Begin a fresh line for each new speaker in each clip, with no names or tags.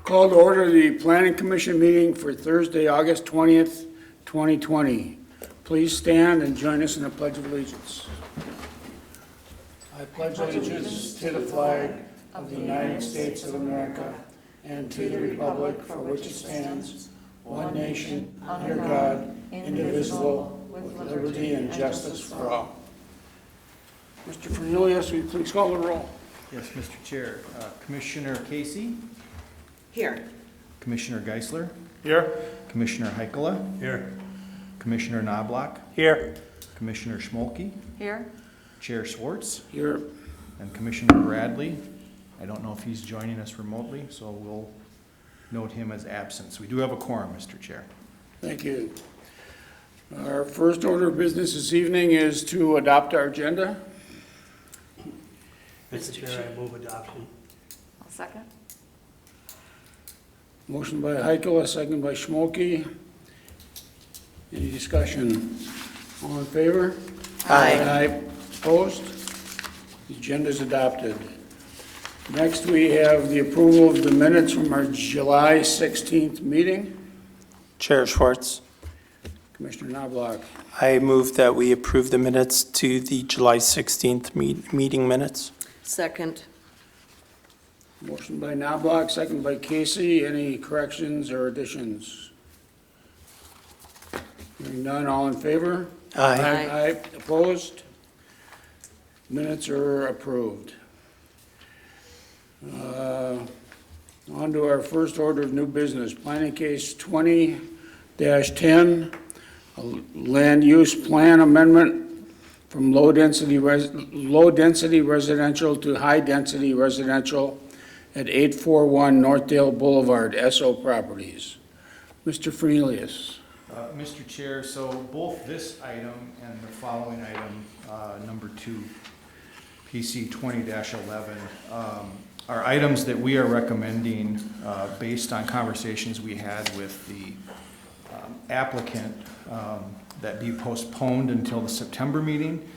Call to order the Planning Commission meeting for Thursday, August 20th, 2020. Please stand and join us in the Pledge of Allegiance. I pledge allegiance to the flag of the United States of America and to the republic for which it stands, one nation, under God, indivisible, with liberty and justice for all. Mr. Cornelius, will you please call the roll?
Yes, Mr. Chair. Commissioner Casey?
Here.
Commissioner Geisler?
Here.
Commissioner Heikkila?
Here.
Commissioner Knobloch?
Here.
Commissioner Schmolke?
Here.
Chair Schwartz?
Here.
And Commissioner Bradley. I don't know if he's joining us remotely, so we'll note him as absent. So we do have a quorum, Mr. Chair.
Thank you. Our first order of business this evening is to adopt our agenda.
Mr. Chair, I move adoption.
I'll second.
Motion by Heikkila, second by Schmolke. Any discussion? All in favor?
Aye.
Opposed? The agenda is adopted. Next, we have the approval of the minutes from our July 16th meeting.
Chair Schwartz,
Commissioner Knobloch.
I move that we approve the minutes to the July 16th meeting minutes.
Second.
Motion by Knobloch, second by Casey. Any corrections or additions? Hearing none, all in favor?
Aye.
Aye. Opposed? Minutes are approved. On to our first order of new business. Planning case 20-10, a land use plan amendment from low-density residential to high-density residential at 841 Northdale Boulevard, SO Properties. Mr. Cornelius.
Mr. Chair, so both this item and the following item, number 2, PC 20-11, are items that we are recommending based on conversations we had with the applicant that be postponed until the September meeting.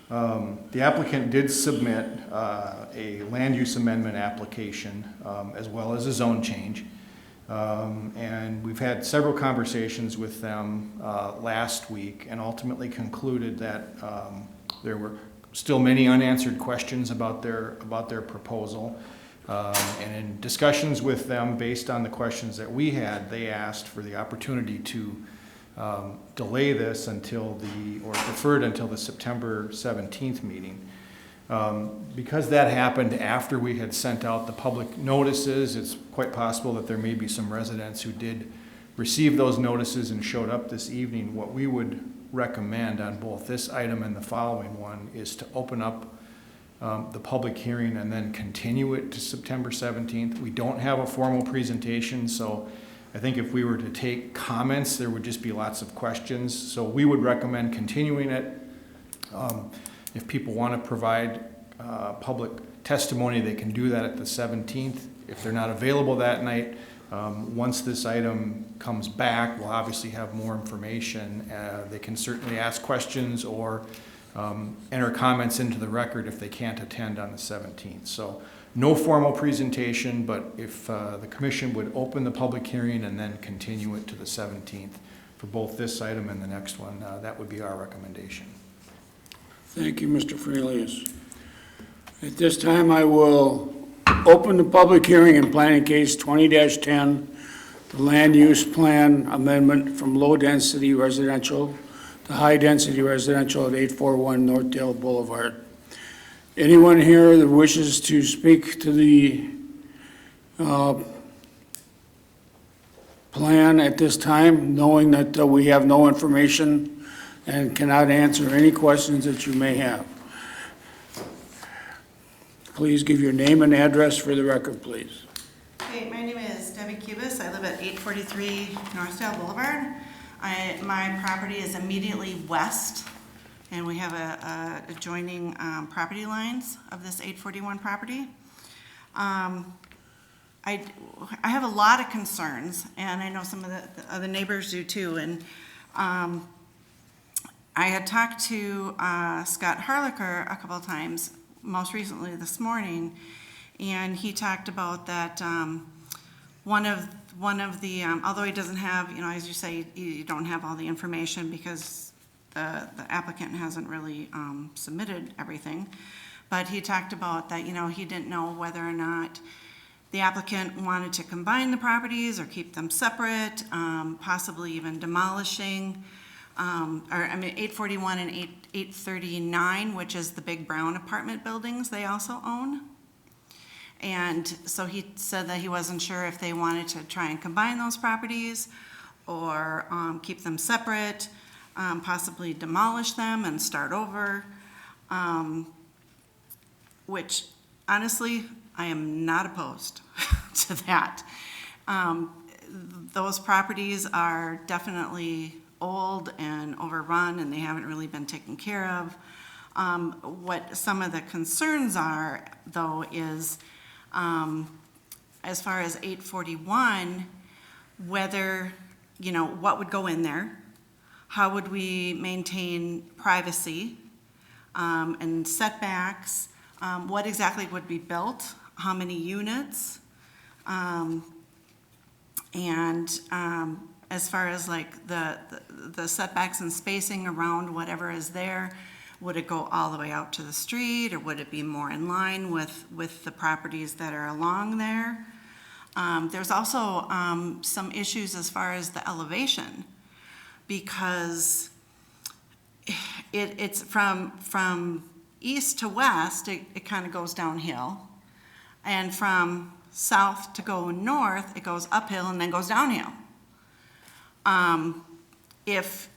The applicant did submit a land use amendment application as well as a zone change. And we've had several conversations with them last week and ultimately concluded that there were still many unanswered questions about their proposal. And in discussions with them based on the questions that we had, they asked for the opportunity to delay this or deferred until the September 17th meeting. Because that happened after we had sent out the public notices, it's quite possible that there may be some residents who did receive those notices and showed up this evening. What we would recommend on both this item and the following one is to open up the public hearing and then continue it to September 17th. We don't have a formal presentation, so I think if we were to take comments, there would just be lots of questions. So we would recommend continuing it. If people want to provide public testimony, they can do that at the 17th. If they're not available that night, once this item comes back, we'll obviously have more information. They can certainly ask questions or enter comments into the record if they can't attend on the 17th. So no formal presentation, but if the commission would open the public hearing and then continue it to the 17th for both this item and the next one, that would be our recommendation.
Thank you, Mr. Cornelius. At this time, I will open the public hearing in planning case 20-10, the land use plan amendment from low-density residential to high-density residential at 841 Northdale Boulevard. Anyone here that wishes to speak to the plan at this time, knowing that we have no information and cannot answer any questions that you may have? Please give your name and address for the record, please.
Okay, my name is Debbie Cubis. I live at 843 Northdale Boulevard. My property is immediately west, and we have a adjoining property lines of this 841 property. I have a lot of concerns, and I know some of the other neighbors do too. And I had talked to Scott Harlicker a couple of times, most recently this morning, and he talked about that one of the, although he doesn't have, as you say, you don't have all the information because the applicant hasn't really submitted everything, but he talked about that, he didn't know whether or not the applicant wanted to combine the properties or keep them separate, possibly even demolishing, 841 and 839, which is the big brown apartment buildings they also own. And so he said that he wasn't sure if they wanted to try and combine those properties or keep them separate, possibly demolish them and start over, which honestly, I am not opposed to that. Those properties are definitely old and overrun and they haven't really been taken care of. What some of the concerns are, though, is as far as 841, whether, what would go in there, how would we maintain privacy and setbacks, what exactly would be built, how many units, and as far as like the setbacks and spacing around whatever is there, would it go all the way out to the street, or would it be more in line with the properties that are along there? There's also some issues as far as the elevation, because it's from east to west, it kind of goes downhill, and from south to go north, it goes uphill and then goes downhill. If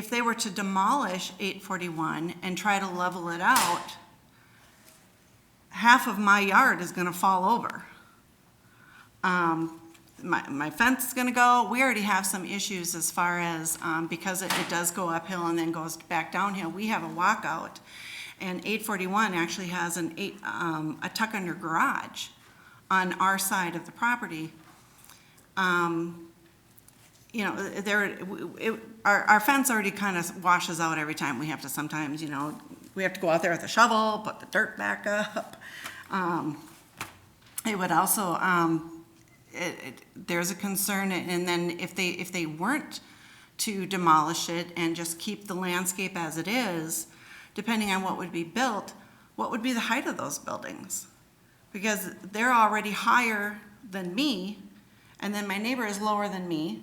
they were to demolish 841 and try to level it out, half of my yard is gonna fall over. My fence is gonna go. We already have some issues as far as, because it does go uphill and then goes back downhill. We have a walkout, and 841 actually has a tuck-under garage on our side of the property. Our fence already kind of washes out every time. We have to sometimes, we have to go out there with a shovel, put the dirt back up. It would also, there's a concern, and then if they weren't to demolish it and just keep the landscape as it is, depending on what would be built, what would be the height of those buildings? Because they're already higher than me, and then my neighbor is lower than me.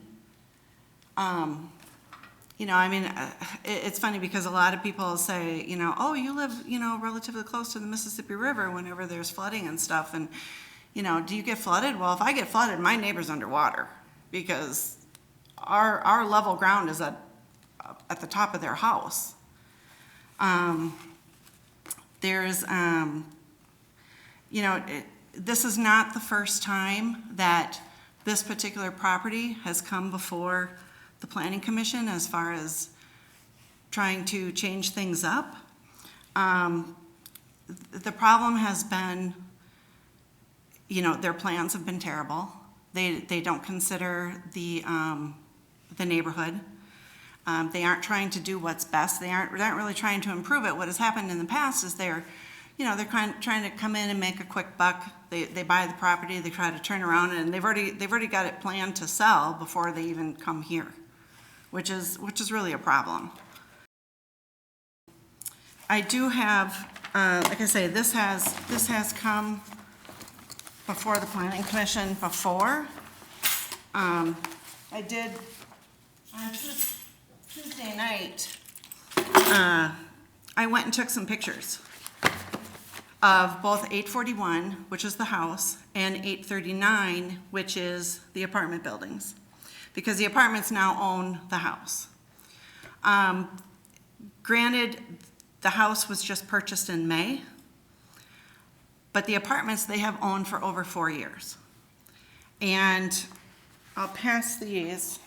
It's funny because a lot of people say, oh, you live, relatively close to the Mississippi River whenever there's flooding and stuff. And, do you get flooded? Well, if I get flooded, my neighbor's underwater because our level ground is at the top of their house. This is not the first time that this particular property has come before the Planning Commission as far as trying to change things up. The problem has been, their plans have been terrible. They don't consider the neighborhood. They aren't trying to do what's best. They aren't really trying to improve it. What has happened in the past is they're trying to come in and make a quick buck. They buy the property, they try to turn around, and they've already got it planned to sell before they even come here, which is really a problem. I do have, like I say, this has come before the Planning Commission before. I did on Tuesday night. I went and took some pictures of both 841, which is the house, and 839, which is the apartment buildings, because the apartments now own the house. Granted, the house was just purchased in May, but the apartments they have owned for over 4 years. And I'll pass these.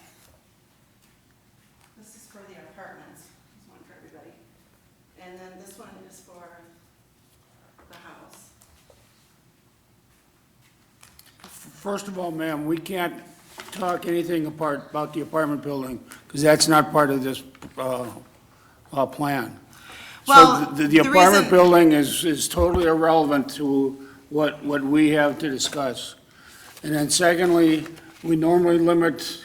This is for the apartments. This one for everybody. And then this one is for the house.
First of all, ma'am, we can't talk anything about the apartment building, because that's not part of this plan.
Well,
So the
the
apartment
reason-
building is totally irrelevant to what we have to discuss. And then secondly, we normally limit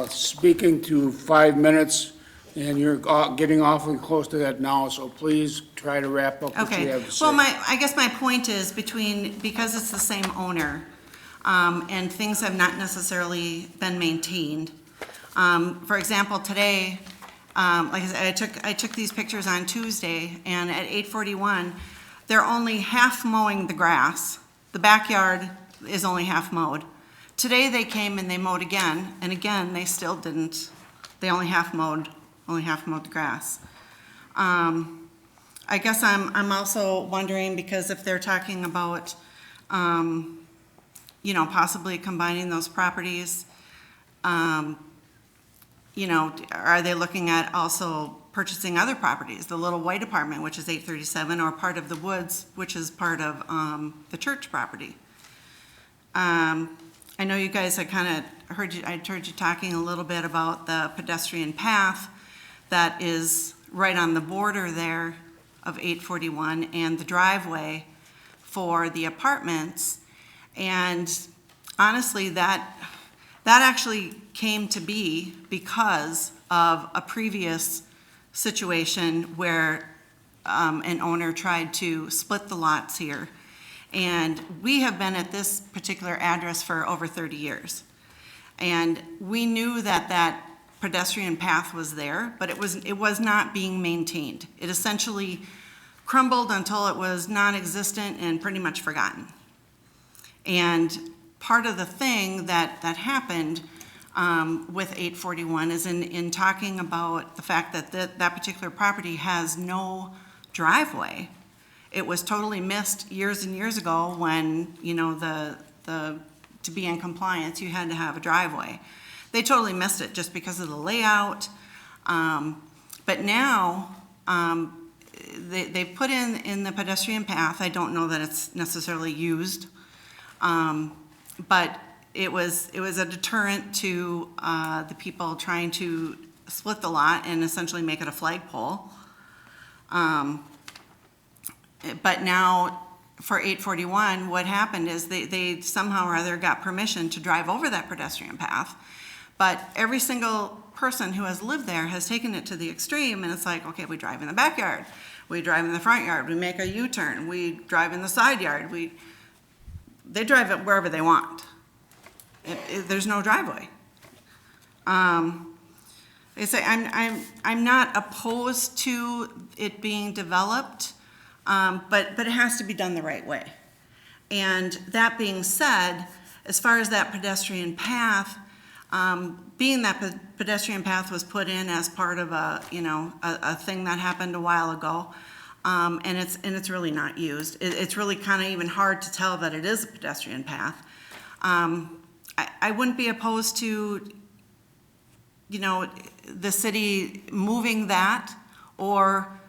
speaking to 5 minutes, and you're getting awfully close to that now, so please try to wrap up what you
Okay,
have to say.
well, I guess my point is because it's the same owner, and things have not necessarily been maintained. For example, today, like I said, I took these pictures on Tuesday, and at 8:41, they're only half mowing the grass. The backyard is only half mowed. Today, they came and they mowed again, and again, they still didn't, they only half mowed the grass. I guess I'm also wondering, because if they're talking about, possibly combining those properties, are they looking at also purchasing other properties, the Little White Apartment, which is 837, or part of the Woods, which is part of the church property? I know you guys, I heard you talking a little bit about the pedestrian path that is right on the border there of 841 and the driveway for the apartments. And honestly, that actually came to be because of a previous situation where an owner tried to split the lots here. And we have been at this particular address for over 30 years. And we knew that pedestrian path was there, but it was not being maintained. It essentially crumbled until it was non-existent and pretty much forgotten. And part of the thing that happened with 841 is in talking about the fact that that particular property has no driveway. It was totally missed years and years ago when, to be in compliance, you had to have a driveway. They totally missed it just because of the layout. But now, they put in the pedestrian path. I don't know that it's necessarily used. But it was a deterrent to the people trying to split the lot and essentially make it a flagpole. But now, for 841, what happened is they somehow or other got permission to drive over that pedestrian path. But every single person who has lived there has taken it to the extreme, and it's like, okay, we drive in the backyard, we drive in the front yard, we make a U-turn, we drive in the side yard, they drive it wherever they want. There's no driveway. I'm not opposed to it being developed, but it has to be done the right way. And that being said, as far as that pedestrian path, being that pedestrian path was put in as part of a thing that happened a while ago, and it's really not used. It's really kind of even hard to tell that it is a pedestrian path. I wouldn't be opposed to, the city moving that or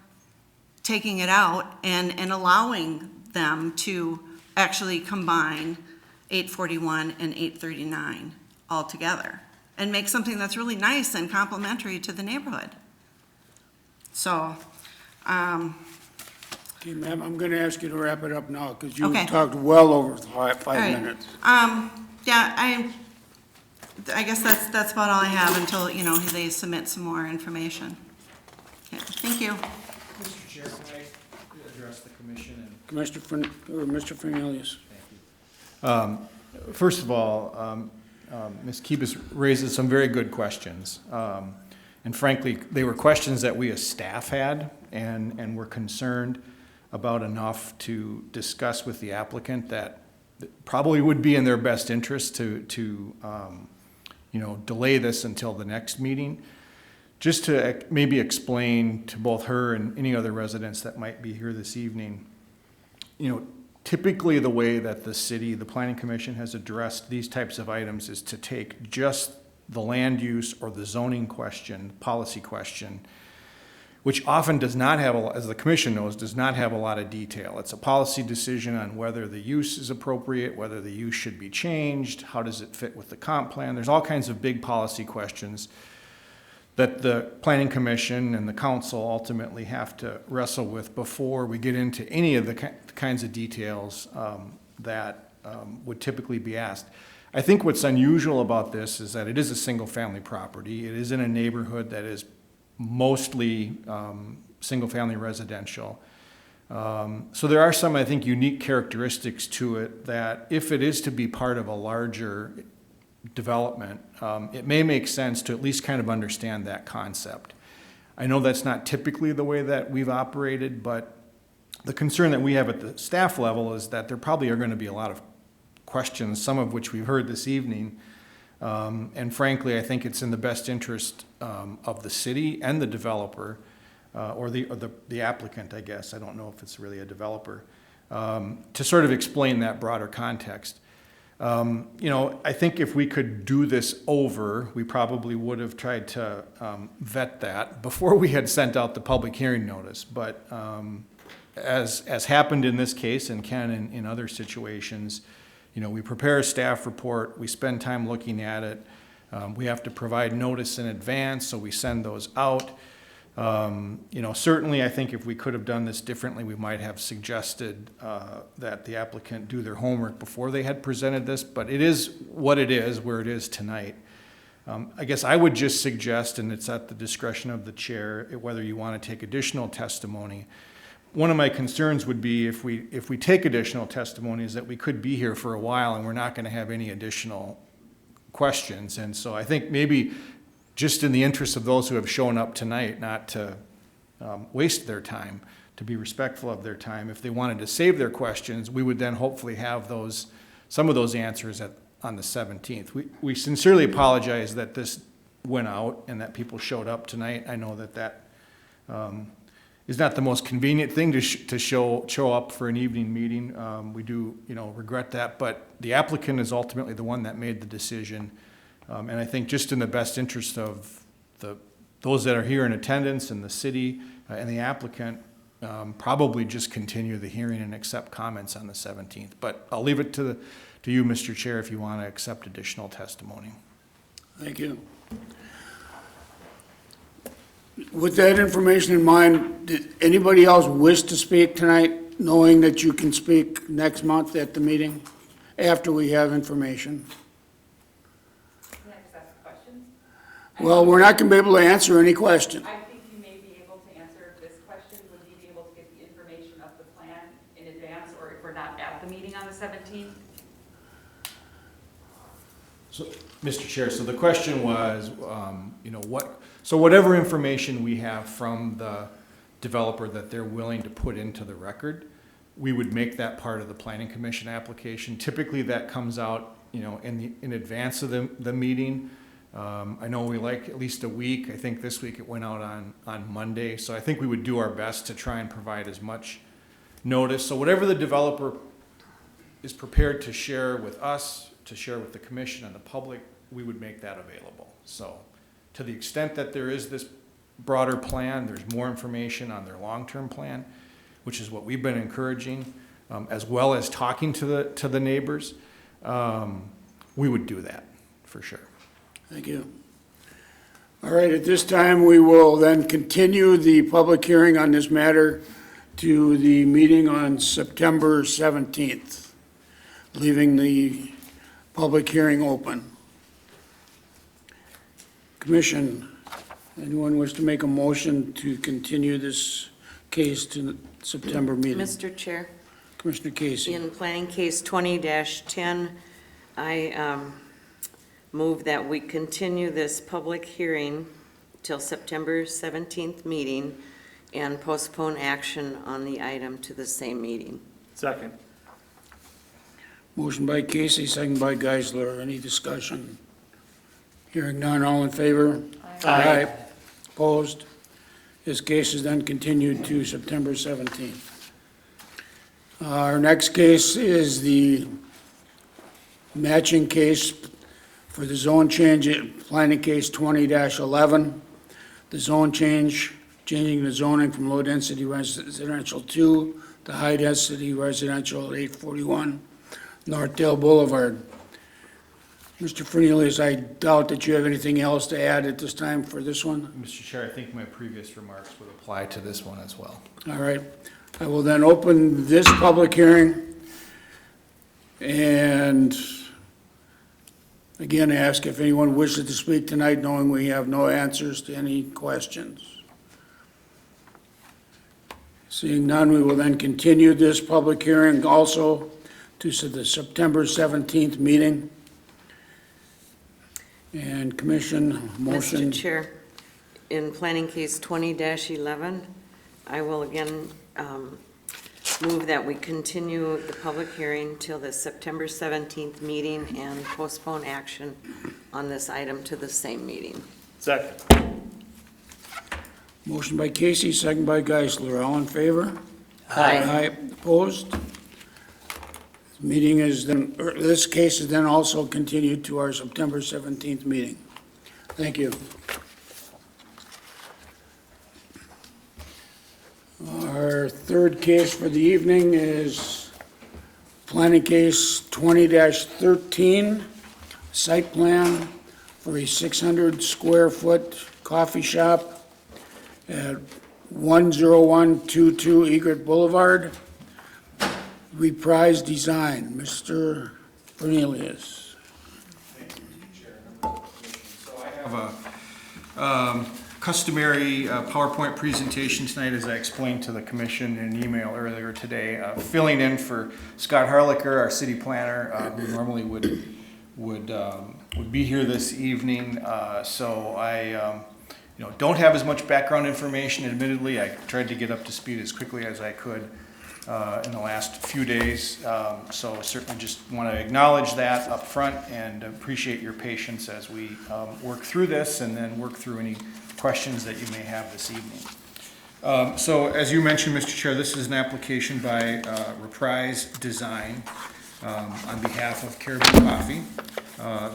taking it out and allowing them to actually combine 841 and 839 all together and make something that's really nice and complementary to the neighborhood. So,
Okay, ma'am, I'm going to ask you to wrap it up now, because you
Okay.
talked well over five
right.
minutes.
yeah, I guess that's about all I have until, they submit some more information. Okay, thank you.
Mr. Chair, can I address the commission?
Mr. Fernelius.
First of all, Ms. Kibis raises some very good questions. And frankly, they were questions that we as staff had and were concerned about enough to discuss with the applicant that probably would be in their best interest to delay this until the next meeting. Just to maybe explain to both her and any other residents that might be here this evening, typically the way that the Planning Commission has addressed these types of items is to take just the land use or the zoning question, policy question, which often does not have, as the commission knows, does not have a lot of detail. It's a policy decision on whether the use is appropriate, whether the use should be changed, how does it fit with the comp plan. There's all kinds of big policy questions that the Planning Commission and the council ultimately have to wrestle with before we get into any of the kinds of details that would typically be asked. I think what's unusual about this is that it is a single-family property. It is in a neighborhood that is mostly single-family residential. So there are some, I think, unique characteristics to it that if it is to be part of a larger development, it may make sense to at least kind of understand that concept. I know that's not typically the way that we've operated, but the concern that we have at the staff level is that there probably are going to be a lot of questions, some of which we've heard this evening. And frankly, I think it's in the best interest of the city and the developer, or the applicant, I guess. I don't know if it's really a developer, to sort of explain that broader context. I think if we could do this over, we probably would have tried to vet that before we had sent out the public hearing notice. But as happened in this case and can in other situations, we prepare a staff report, we spend time looking at it, we have to provide notice in advance, so we send those out. Certainly I think if we could have done this differently, we might have suggested that the applicant do their homework before they had presented this, but it is what it is, where it is tonight. I guess I would just suggest, and it's at the discretion of the chair, whether you want to take additional testimony. One of my concerns would be if we take additional testimony is that we could be here for a while and we're not going to have any additional questions. And so I think maybe just in the interest of those who have shown up tonight, not to waste their time, to be respectful of their time, if they wanted to save their questions, we would then hopefully have some of those answers on the 17th. We sincerely apologize that this went out and that people showed up tonight. I know that is not the most convenient thing to show up for an evening meeting. We do, regret that, but the applicant is ultimately the one that made the decision. And I think just in the best interest of those that are here in attendance and the city and the applicant, probably just continue the hearing and accept comments on the 17th. But I'll leave it to you, Mr. Chair, if you want to accept additional testimony.
Thank you. With that information in mind, did anybody else wish to speak tonight, knowing that you can speak next month at the meeting after we have information?
Can I just ask questions?
Well, we're not going to be able to answer any question.
I think you may be able to answer this question. Would you be able to get the information of the plan in advance, or if we're not at the meeting on the 17th?
So, Mr. Chair, so the question was, so whatever information we have from the developer that they're willing to put into the record, we would make that part of the Planning Commission application. Typically that comes out, in advance of the meeting. I know we like at least a week. I think this week it went out on Monday. So I think we would do our best to try and provide as much notice. So whatever the developer is prepared to share with us, to share with the commission and the public, we would make that available. So to the extent that there is this broader plan, there's more information on their long-term plan, which is what we've been encouraging, as well as talking to the neighbors, we would do that for sure.
Thank you. All right, at this time, we will then continue the public hearing on this matter to the meeting on September 17th, leaving the public hearing open. Commission, anyone wish to make a motion to continue this case to the September meeting?
Mr. Chair,
Commissioner Casey.
in planning case 20-10, I move that we continue this public hearing till September 17th meeting and postpone action on the item to the same meeting.
Second.
Motion by Casey, second by Geisler. Any discussion? Hearing none, all in favor? Aye. Opposed? This case is then continued to September 17th. Our next case is the matching case for the zone change, planning case 20-11. The zone change, changing the zoning from low-density residential 2 to high-density residential at 841 Northdale Boulevard. Mr. Fernelius, I doubt that you have anything else to add at this time for this one?
Mr. Chair, I think my previous remarks would apply to this one as well.
All right. I will then open this public hearing. And again, ask if anyone wishes to speak tonight, knowing we have no answers to any questions. Seeing none, we will then continue this public hearing also to the September 17th meeting. And commission motion.
Mr. Chair, in planning case 20-11, I will again move that we continue the public hearing till the September 17th meeting and postpone action on this item to the same meeting.
Second.
Motion by Casey, second by Geisler. All in favor?
Aye.
Opposed? Meeting is then, this case is then also continued to our September 17th meeting. Thank you. Our third case for the evening is planning case 20-13, site plan for a 600 square foot coffee shop at 10122 Egret Boulevard. Reprise design, Mr. Cornelius.
So I have a customary PowerPoint presentation tonight, as I explained to the commission in an email earlier today, filling in for Scott Harlicker, our city planner, who normally would be here this evening. So I don't have as much background information. Admittedly, I tried to get up to speed as quickly as I could in the last few days. So certainly just want to acknowledge that up front and appreciate your patience as we work through this and then work through any questions that you may have this evening. So as you mentioned, Mr. Chair, this is an application by Reprise Design on behalf of Caribou Coffee.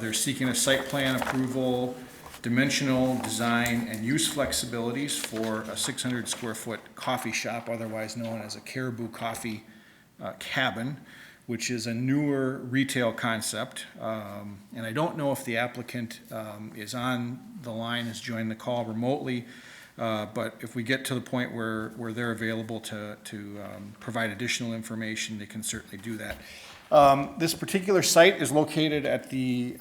They're seeking a site plan approval, dimensional design and use flexibilities for a 600 square foot coffee shop, otherwise known as a Caribou Coffee Cabin, which is a newer retail concept. And I don't know if the applicant is on the line, has joined the call remotely, but if we get to the point where they're available to provide additional information, they can certainly do that. This particular site is located at the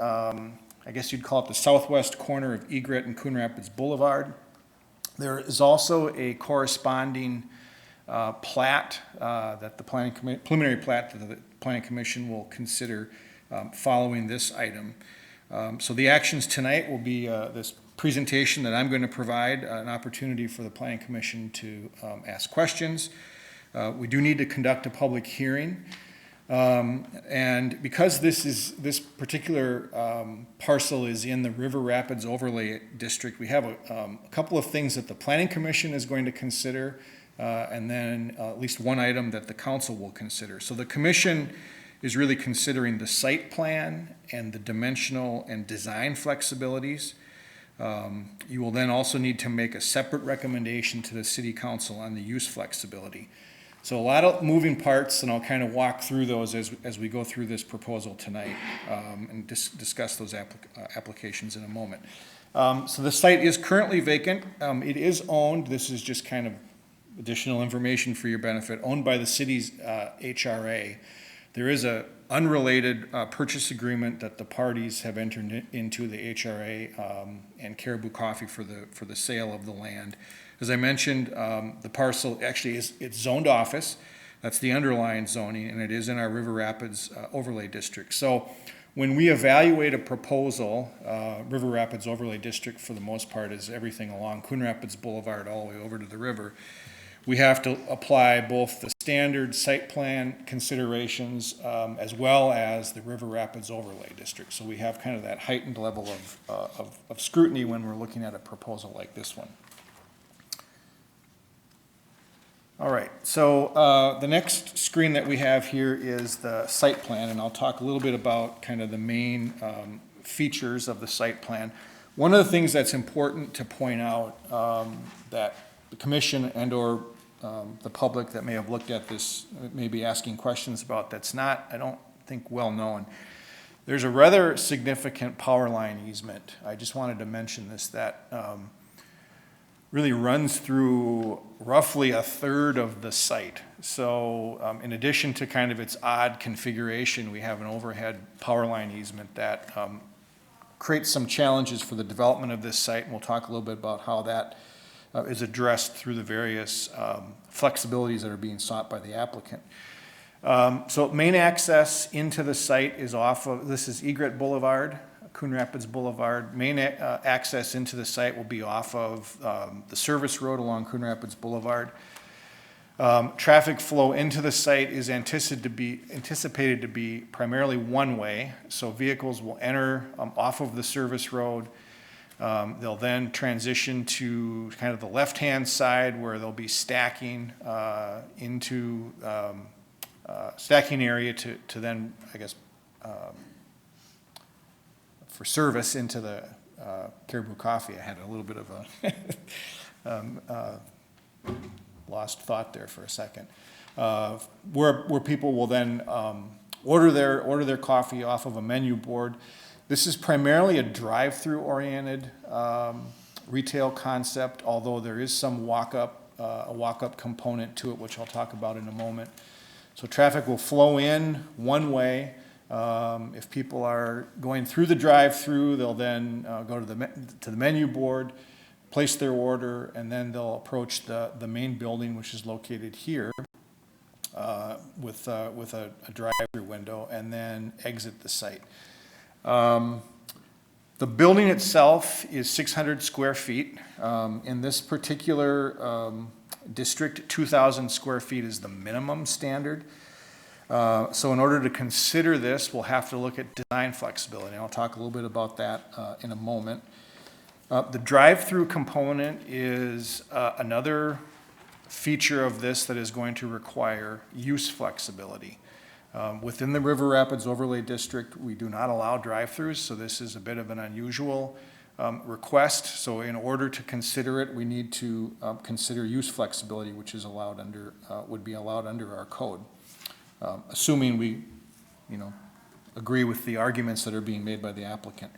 I guess you'd call it the southwest corner of Egret and Coon Rapids Boulevard. There is also a corresponding plat that the preliminary plat that the Planning Commission will consider following this item. So the actions tonight will be this presentation that I'm going to provide, an opportunity for the Planning Commission to ask questions. We do need to conduct a public hearing. And because this particular parcel is in the River Rapids Overlay District, we have a couple of things that the Planning Commission is going to consider, and then at least one item that the council will consider. So the commission is really considering the site plan and the dimensional and design flexibilities. You will then also need to make a separate recommendation to the city council on the use flexibility. So a lot of moving parts, and I'll kind of walk through those as we go through this proposal tonight and discuss those applications in a moment. So the site is currently vacant. It is owned. This is just kind of additional information for your benefit, owned by the city's HRA. There is a unrelated purchase agreement that the parties have entered into, the HRA and Caribou Coffee, for the sale of the land. As I mentioned, the parcel actually it's zoned office. That's the underlying zoning, and it is in our River Rapids Overlay District. So when we evaluate a proposal, River Rapids Overlay District for the most part is everything along Coon Rapids Boulevard all the way over to the river. We have to apply both the standard site plan considerations as well as the River Rapids Overlay District. So we have kind of that heightened level of scrutiny when we're looking at a proposal like this one. All right, so the next screen that we have here is the site plan, and I'll talk a little bit about kind of the main features of the site plan. One of the things that's important to point out that the commission and or the public that may have looked at this may be asking questions about that's not, I don't think, well known. There's a rather significant power line easement. I just wanted to mention this, that really runs through roughly a third of the site. So in addition to kind of its odd configuration, we have an overhead power line easement that creates some challenges for the development of this site, and we'll talk a little bit about how that is addressed through the various flexibilities that are being sought by the applicant. So main access into the site is off of, this is Egret Boulevard, Coon Rapids Boulevard. Main access into the site will be off of the service road along Coon Rapids Boulevard. Traffic flow into the site is anticipated to be primarily one-way, so vehicles will enter off of the service road. They'll then transition to kind of the left-hand side where they'll be stacking into stacking area to then, I guess, for service into the Caribou Coffee. I had a little bit of a lost thought there for a second. Where people will then order their coffee off of a menu board. This is primarily a drive-through oriented retail concept, although there is some a walk-up component to it, which I'll talk about in a moment. So traffic will flow in one way. If people are going through the drive-through, they'll then go to the menu board, place their order, and then they'll approach the main building, which is located here, with a drive-through window, and then exit the site. The building itself is 600 square feet. In this particular district, 2,000 square feet is the minimum standard. So in order to consider this, we'll have to look at design flexibility. I'll talk a little bit about that in a moment. The drive-through component is another feature of this that is going to require use flexibility. Within the River Rapids Overlay District, we do not allow drive-throughs, so this is a bit of an unusual request. So in order to consider it, we need to consider use flexibility, which is allowed under, would be allowed under our code, assuming we, agree with the arguments that are being made by the applicant.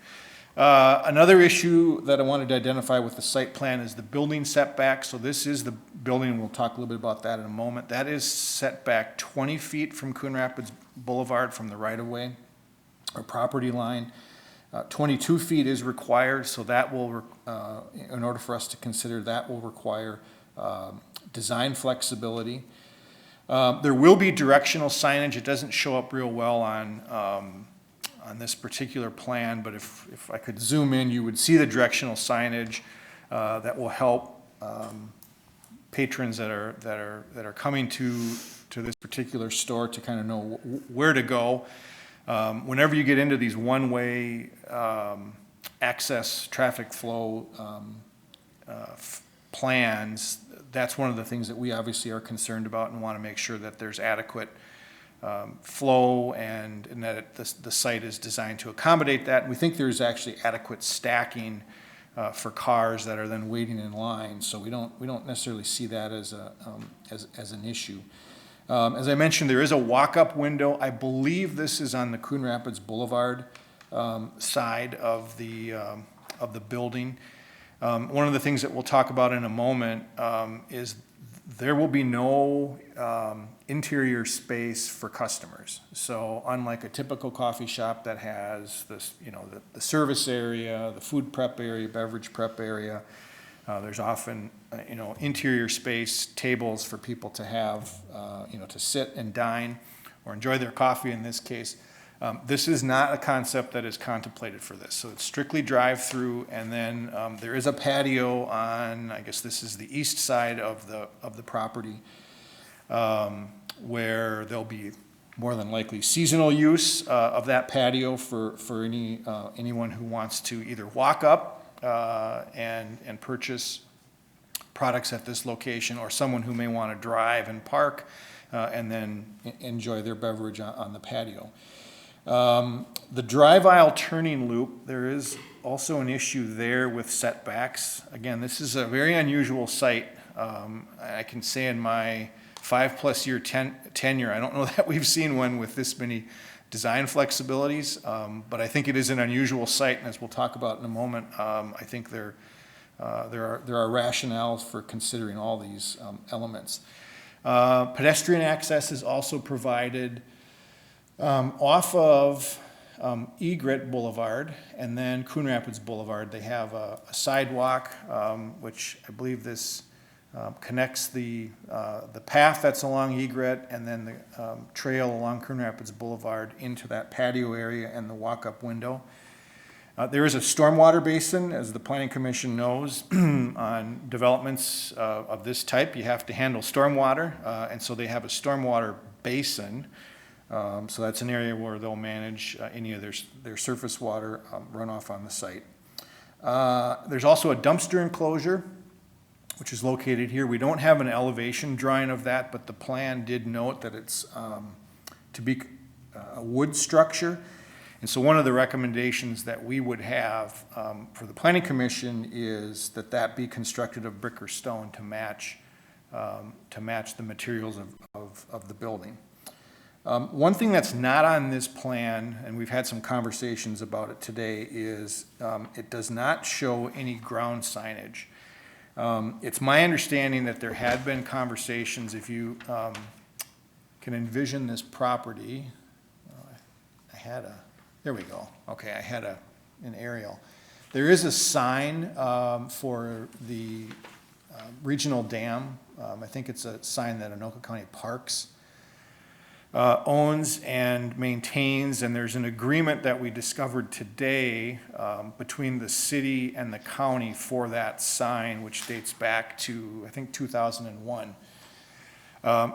Another issue that I wanted to identify with the site plan is the building setback. So this is the building, and we'll talk a little bit about that in a moment. That is set back 20 feet from Coon Rapids Boulevard from the right-of-way or property line. 22 feet is required, so that will, in order for us to consider, that will require design flexibility. There will be directional signage. It doesn't show up real well on this particular plan, but if I could zoom in, you would see the directional signage that will help patrons that are coming to this particular store to kind of know where to go. Whenever you get into these one-way access traffic flow plans, that's one of the things that we obviously are concerned about and want to make sure that there's adequate flow and that the site is designed to accommodate that. And we think there's actually adequate stacking for cars that are then waiting in line. So we don't necessarily see that as an issue. As I mentioned, there is a walk-up window. I believe this is on the Coon Rapids Boulevard side of the building. One of the things that we'll talk about in a moment is there will be no interior space for customers. So unlike a typical coffee shop that has this, the service area, the food prep area, beverage prep area, there's often, interior space, tables for people to have, to sit and dine or enjoy their coffee in this case. This is not a concept that is contemplated for this. So it's strictly drive-through, and then there is a patio on, I guess this is the east side of the property, where there'll be more than likely seasonal use of that patio for anyone who wants to either walk up and purchase products at this location, or someone who may want to drive and park and then enjoy their beverage on the patio. The drive aisle turning loop, there is also an issue there with setbacks. Again, this is a very unusual site. I can say in my 5+ year tenure, I don't know that we've seen one with this many design flexibilities, but I think it is an unusual site, and as we'll talk about in a moment, I think there there are rationales for considering all these elements. Pedestrian access is also provided off of Egret Boulevard and then Coon Rapids Boulevard. They have a sidewalk, which I believe this connects the path that's along Egret and then the trail along Coon Rapids Boulevard into that patio area and the walk-up window. There is a stormwater basin, as the Planning Commission knows. On developments of this type, you have to handle stormwater, and so they have a stormwater basin. So that's an area where they'll manage any of their surface water runoff on the site. There's also a dumpster enclosure, which is located here. We don't have an elevation drawing of that, but the plan did note that it's to be a wood structure. And so one of the recommendations that we would have for the Planning Commission is that that be constructed of brick or stone to match the materials of the building. One thing that's not on this plan, and we've had some conversations about it today, is it does not show any ground signage. It's my understanding that there had been conversations, if you can envision this property. There we go. Okay, I had an aerial. There is a sign for the regional dam. I think it's a sign that Anoka County Parks owns and maintains, and there's an agreement that we discovered today between the city and the county for that sign, which dates back to, I think, 2001.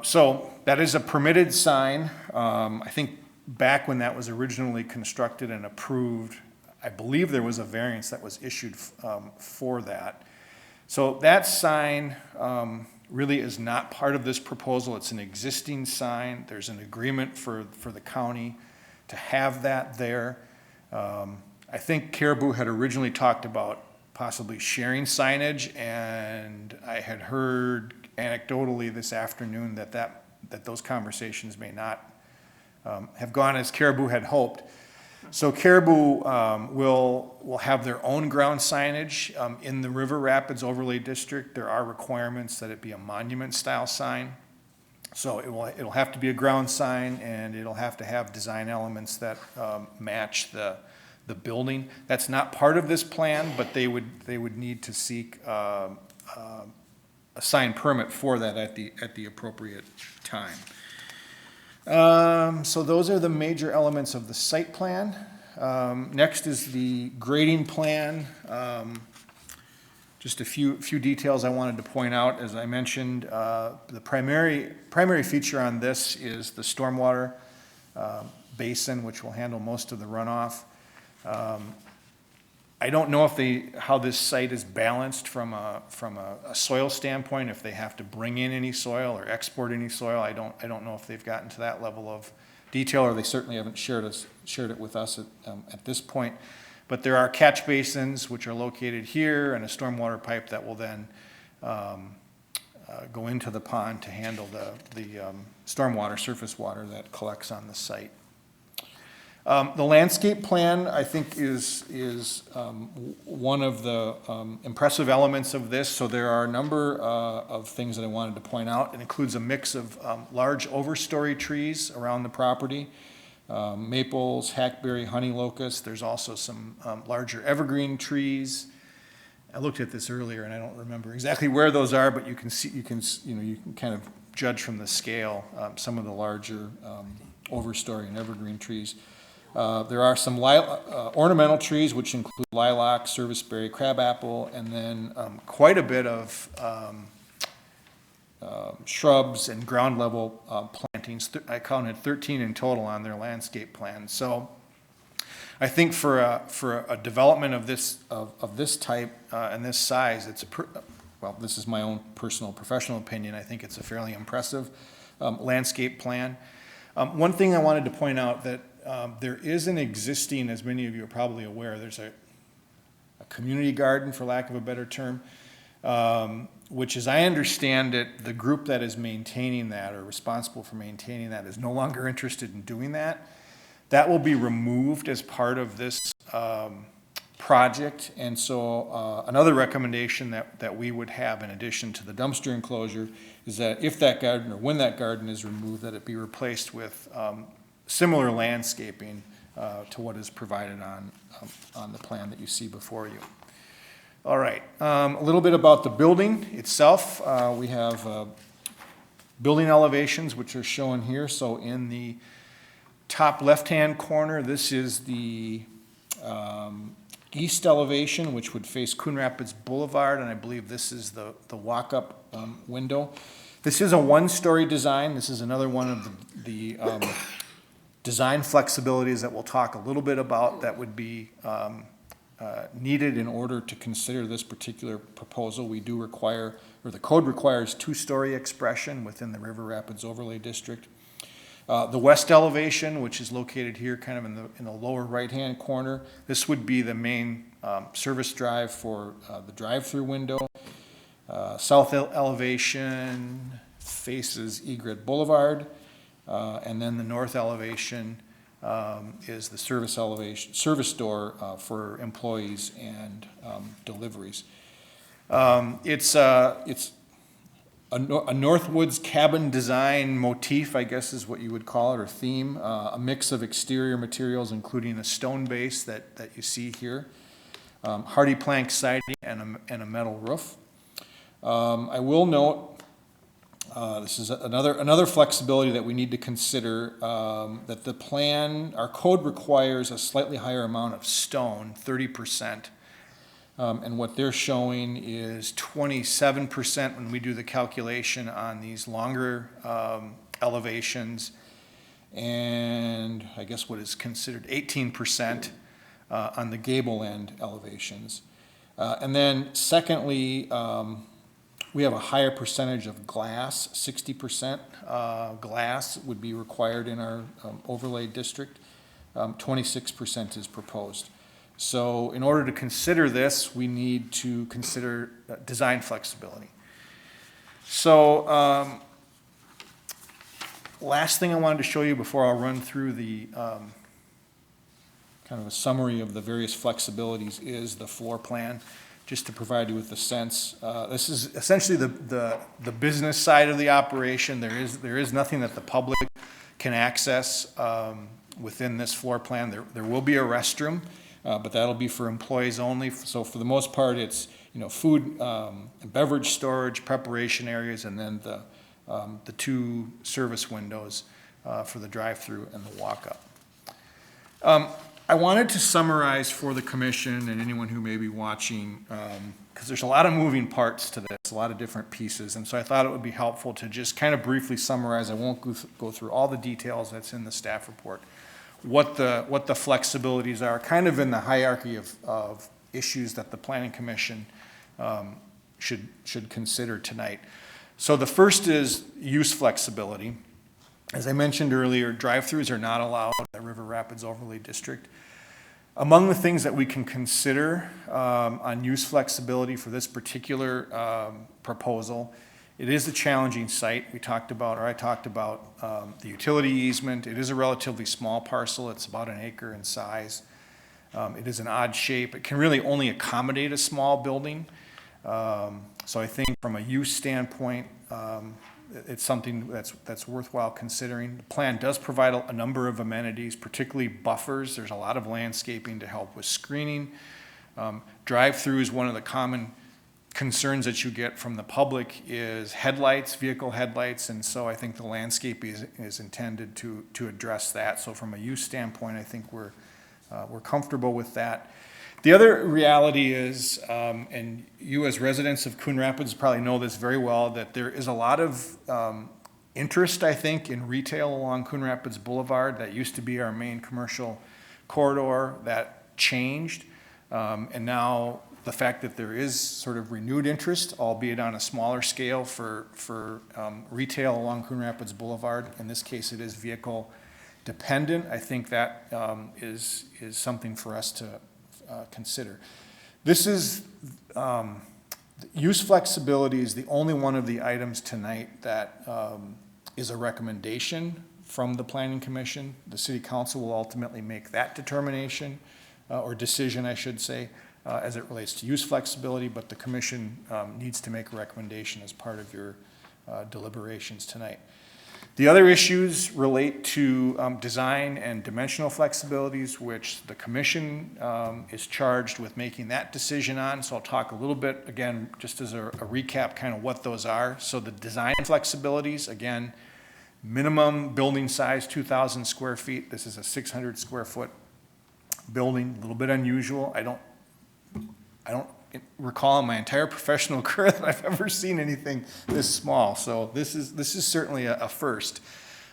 So that is a permitted sign. I think back when that was originally constructed and approved, I believe there was a variance that was issued for that. So that sign really is not part of this proposal. It's an existing sign. There's an agreement for the county to have that there. I think Caribou had originally talked about possibly sharing signage, and I had heard anecdotally this afternoon that those conversations may not have gone as Caribou had hoped. So Caribou will have their own ground signage in the River Rapids Overlay District. There are requirements that it be a monument-style sign. So it'll have to be a ground sign, and it'll have to have design elements that match the building. That's not part of this plan, but they would need to seek a sign permit for that at the appropriate time. So those are the major elements of the site plan. Next is the grading plan. Just a few details I wanted to point out. As I mentioned, the primary feature on this is the stormwater basin, which will handle most of the runoff. I don't know how this site is balanced from a soil standpoint, if they have to bring in any soil or export any soil. I don't know if they've gotten to that level of detail, or they certainly haven't shared it with us at this point. But there are catch basins which are located here, and a stormwater pipe that will then go into the pond to handle the stormwater, surface water that collects on the site. The landscape plan, I think, is one of the impressive elements of this. So there are a number of things that I wanted to point out. It includes a mix of large overstory trees around the property, maples, hackberry, honey locust. There's also some larger evergreen trees. I looked at this earlier and I don't remember exactly where those are, but you can kind of judge from the scale some of the larger overstory and evergreen trees. There are some ornamental trees, which include lilac, serviceberry, crabapple, and then quite a bit of shrubs and ground level plantings. I counted 13 in total on their landscape plan. So I think for a development of this type and this size, this is my own personal professional opinion. I think it's a fairly impressive landscape plan. One thing I wanted to point out that there is an existing, as many of you are probably aware, there's a community garden, for lack of a better term, which, as I understand it, the group that is maintaining that or responsible for maintaining that is no longer interested in doing that. That will be removed as part of this project. And so another recommendation that we would have in addition to the dumpster enclosure is that if that garden or when that garden is removed, that it be replaced with similar landscaping to what is provided on the plan that you see before you. All right, a little bit about the building itself. We have building elevations, which are shown here. So in the top left-hand corner, this is the east elevation, which would face Coon Rapids Boulevard, and I believe this is the walk-up window. This is a one-story design. This is another one of the design flexibilities that we'll talk a little bit about that would be needed in order to consider this particular proposal. We do require, or the code requires, two-story expression within the River Rapids Overlay District. The west elevation, which is located here kind of in the lower right-hand corner, this would be the main service drive for the drive-through window. South elevation faces Egret Boulevard, and then the north elevation is the service door for employees and deliveries. It's a Northwoods cabin design motif, I guess is what you would call it, or theme, a mix of exterior materials, including a stone base that you see here, hardy plank siding, and a metal roof. I will note, this is another flexibility that we need to consider, that the plan, our code requires a slightly higher amount of stone, 30%. And what they're showing is 27% when we do the calculation on these longer elevations, and I guess what is considered 18% on the gable end elevations. And then secondly, we have a higher percentage of glass, 60% glass would be required in our overlay district, 26% is proposed. So in order to consider this, we need to consider design flexibility. So last thing I wanted to show you before I'll run through the kind of a summary of the various flexibilities is the floor plan, just to provide you with a sense. This is essentially the business side of the operation. There is nothing that the public can access within this floor plan. There will be a restroom. But that'll be for employees only. So for the most part, it's food and beverage storage, preparation areas, and then the two service windows for the drive-through and the walk-up. I wanted to summarize for the commission and anyone who may be watching, because there's a lot of moving parts to this, a lot of different pieces, and so I thought it would be helpful to just kind of briefly summarize. I won't go through all the details that's in the staff report. What the flexibilities are, kind of in the hierarchy of issues that the Planning Commission should consider tonight. So the first is use flexibility. As I mentioned earlier, drive-throughs are not allowed in the River Rapids Overlay District. Among the things that we can consider on use flexibility for this particular proposal, it is a challenging site. I talked about the utility easement. It is a relatively small parcel. It's about an acre in size. It is an odd shape. It can really only accommodate a small building. So I think from a use standpoint, it's something that's worthwhile considering. The plan does provide a number of amenities, particularly buffers. There's a lot of landscaping to help with screening. Drive-through is one of the common concerns that you get from the public is headlights, vehicle headlights, and so I think the landscape is intended to address that. So from a use standpoint, I think we're comfortable with that. The other reality is, and you as residents of Coon Rapids probably know this very well, that there is a lot of interest, I think, in retail along Coon Rapids Boulevard. That used to be our main commercial corridor. That changed, and now the fact that there is sort of renewed interest, albeit on a smaller scale, for retail along Coon Rapids Boulevard. In this case, it is vehicle dependent. I think that is something for us to consider. This is use flexibility is the only one of the items tonight that is a recommendation from the Planning Commission. The City Council will ultimately make that determination. or decision, I should say, as it relates to use flexibility, but the commission needs to make a recommendation as part of your deliberations tonight. The other issues relate to design and dimensional flexibilities, which the commission is charged with making that decision on. So I'll talk a little bit, again, just as a recap, kind of what those are. So the design flexibilities, again, minimum building size, 2,000 square feet. This is a 600 square foot building, a little bit unusual. I don't recall in my entire professional career that I've ever seen anything this small. So this is certainly a first.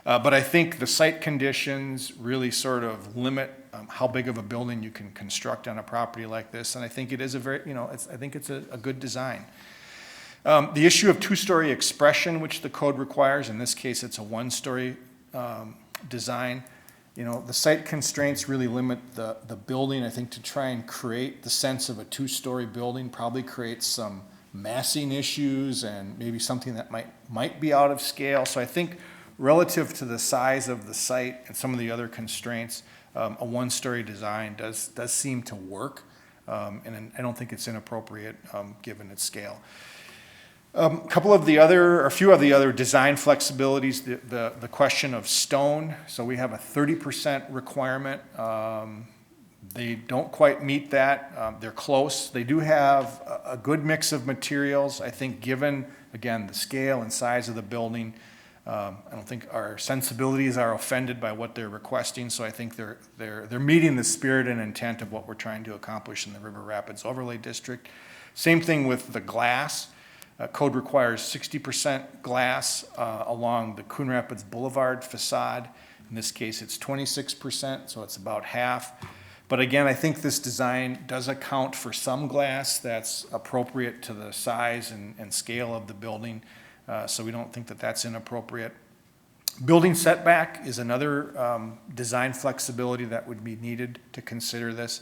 But I think the site conditions really sort of limit how big of a building you can construct on a property like this. And I think it is a very, I think it's a good design. The issue of two-story expression, which the code requires, in this case it's a one-story design. The site constraints really limit the building, I think, to try and create the sense of a two-story building, probably creates some massing issues and maybe something that might be out of scale. So I think relative to the size of the site and some of the other constraints, a one-story design does seem to work, and I don't think it's inappropriate given its scale. A few of the other design flexibilities, the question of stone. So we have a 30% requirement. They don't quite meet that. They're close. They do have a good mix of materials. I think given, again, the scale and size of the building, I don't think our sensibilities are offended by what they're requesting. So I think they're meeting the spirit and intent of what we're trying to accomplish in the River Rapids Overlay District. Same thing with the glass. Code requires 60% glass along the Coon Rapids Boulevard facade. In this case, it's 26%, so it's about half. But again, I think this design does account for some glass that's appropriate to the size and scale of the building, so we don't think that that's inappropriate. Building setback is another design flexibility that would be needed to consider this.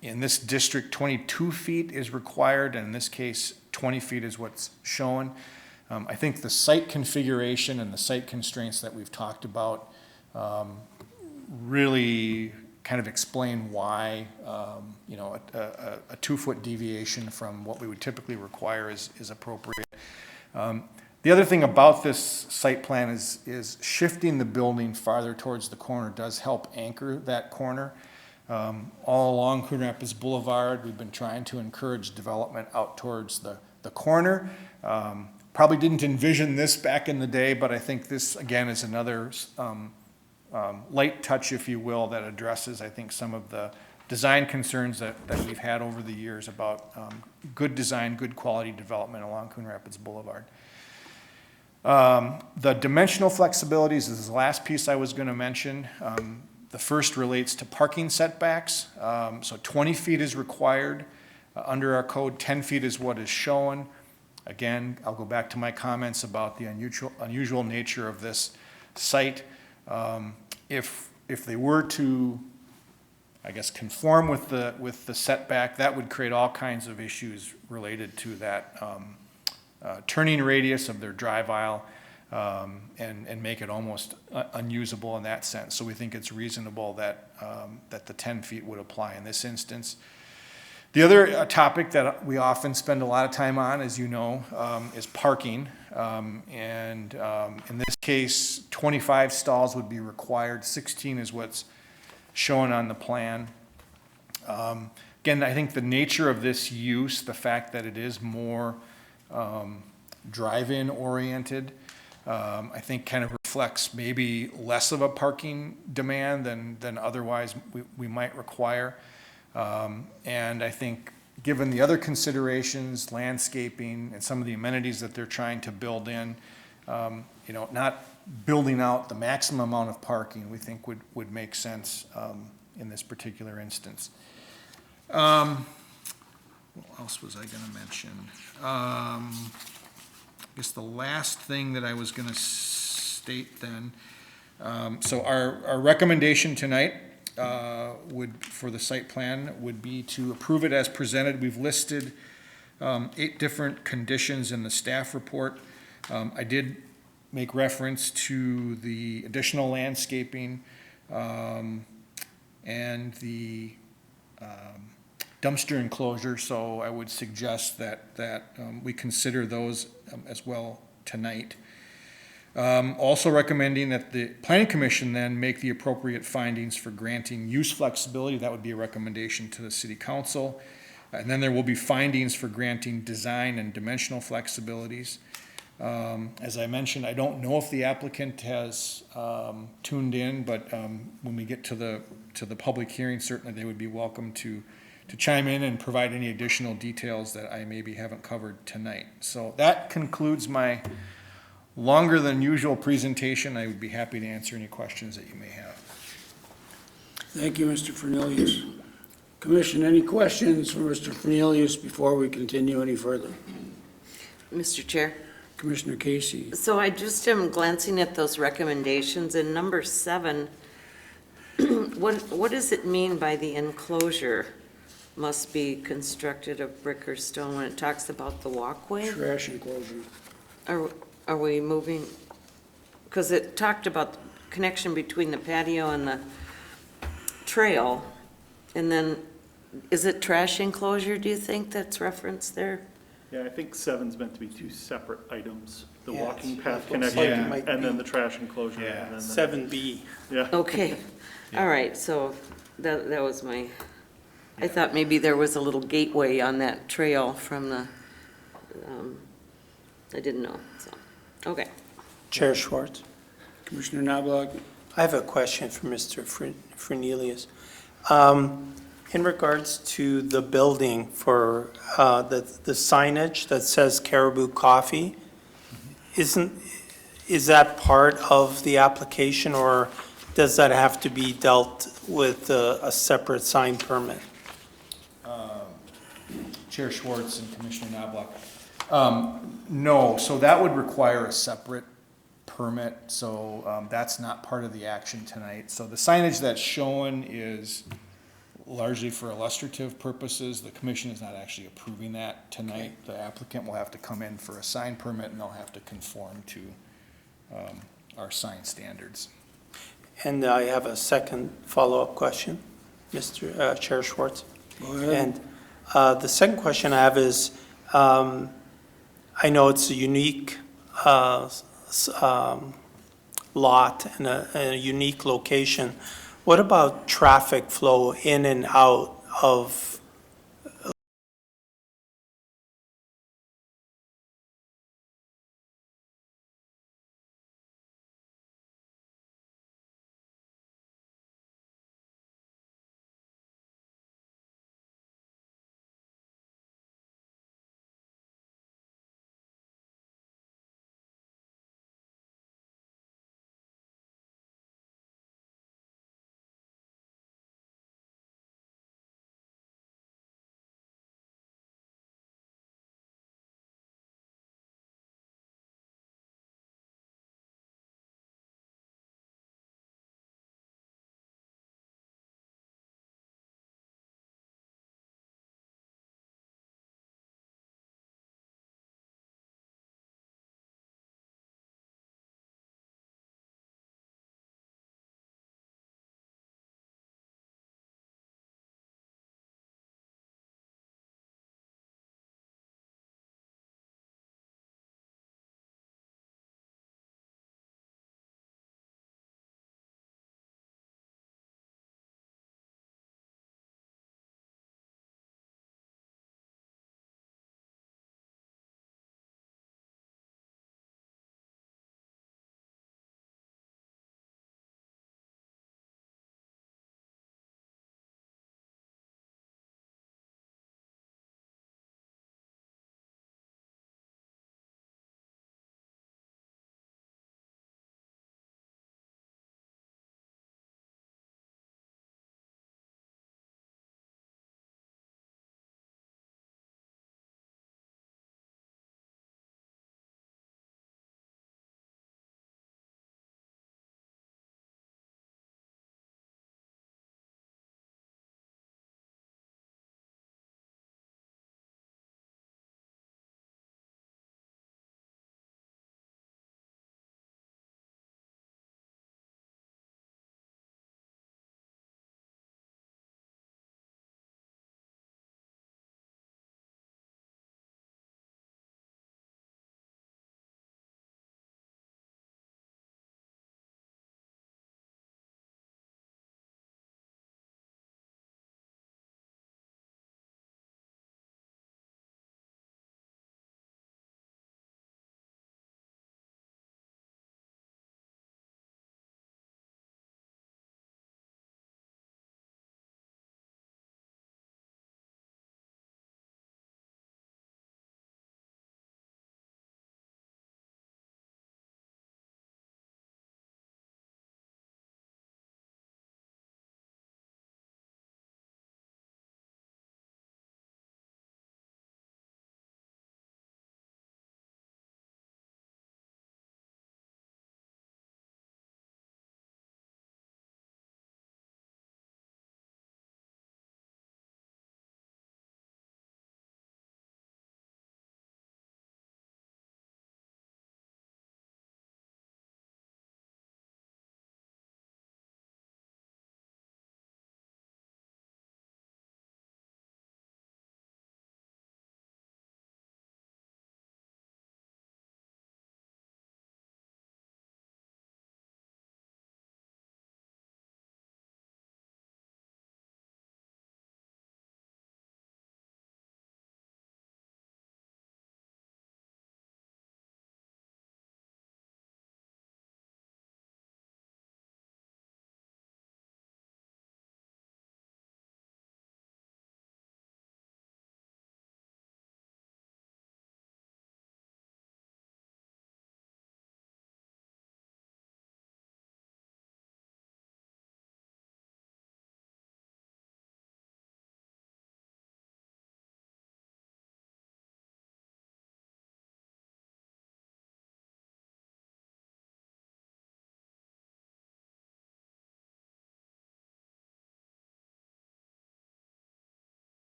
In this district, 22 feet is required, and in this case, 20 feet is what's shown. I think the site configuration and the site constraints that we've talked about really kind of explain why a 2-foot deviation from what we would typically require is appropriate. The other thing about this site plan is shifting the building farther towards the corner does help anchor that corner. All along Coon Rapids Boulevard, we've been trying to encourage development out towards the corner. Probably didn't envision this back in the day, but I think this, again, is another light touch, if you will, that addresses, I think, some of the design concerns that we've had over the years about good design, good quality development along Coon Rapids Boulevard. The dimensional flexibilities is the last piece I was going to mention. The first relates to parking setbacks. So 20 feet is required under our code. 10 feet is what is shown. Again, I'll go back to my comments about the unusual nature of this site. If they were to, I guess, conform with the setback, that would create all kinds of issues related to that turning radius of their drive aisle. And make it almost unusable in that sense. So we think it's reasonable that the 10 feet would apply in this instance. The other topic that we often spend a lot of time on, as you know, is parking. In this case, 25 stalls would be required. 16 is what's shown on the plan. Again, I think the nature of this use, the fact that it is more drive-in oriented, I think kind of reflects maybe less of a parking demand than otherwise we might require. And I think given the other considerations, landscaping and some of the amenities that they're trying to build in, not building out the maximum amount of parking we think would make sense in this particular instance. What else was I going to mention? I guess the last thing that I was going to state then, so our recommendation tonight for the site plan would be to approve it as presented. We've listed 8 different conditions in the staff report. I did make reference to the additional landscaping and the dumpster enclosure, so I would suggest that we consider those as well tonight. Also recommending that the planning commission then make the appropriate findings for granting use flexibility. That would be a recommendation to the city council. And then there will be findings for granting design and dimensional flexibilities. As I mentioned, I don't know if the applicant has tuned in, but when we get to the public hearing, certainly they would be welcome to chime in and provide any additional details that I maybe haven't covered tonight. So that concludes my longer than usual presentation. I would be happy to answer any questions that you may have.
Thank you, Mr. Fernelius. Commission, any questions for Mr. Fernelius before we continue any further?
Mr. Chair?
Commissioner Casey.
So I just am glancing at those recommendations, and number 7, what does it mean by the enclosure must be constructed of brick or stone when it talks about the walkway?
Trash enclosure.
Are we moving, because it talked about the connection between the patio and the trail, and then, is it trash enclosure, do you think that's referenced there?
Yeah, I think 7's meant to be 2 separate items. The
Yeah,
walking
it
path
looks like
connection
it
might
and then
be.
the trash enclosure.
Yeah.
And then
7B.
Yeah.
Okay, all right, so that was my, I thought maybe there was a little gateway on that trail from the, I didn't know, so, okay.
Chair Schwartz.
Commissioner Knobloch.
I have a question for Mr. Fernelius. In regards to the building for the signage that says Caribou Coffee, is that part of the application, or does that have to be dealt with a separate sign permit?
Chair Schwartz and Commissioner Knobloch. No, so that would require a separate permit, so that's not part of the action tonight. So the signage that's shown is largely for illustrative purposes. The commission is not actually approving that tonight. The applicant will have to come in for a sign permit, and they'll have to conform to our sign standards.
And I have a second follow-up question, Mr. Chair Schwartz.
Go ahead.
And the second question I have is, I know it's a unique lot and a unique location. What about traffic flow in and out of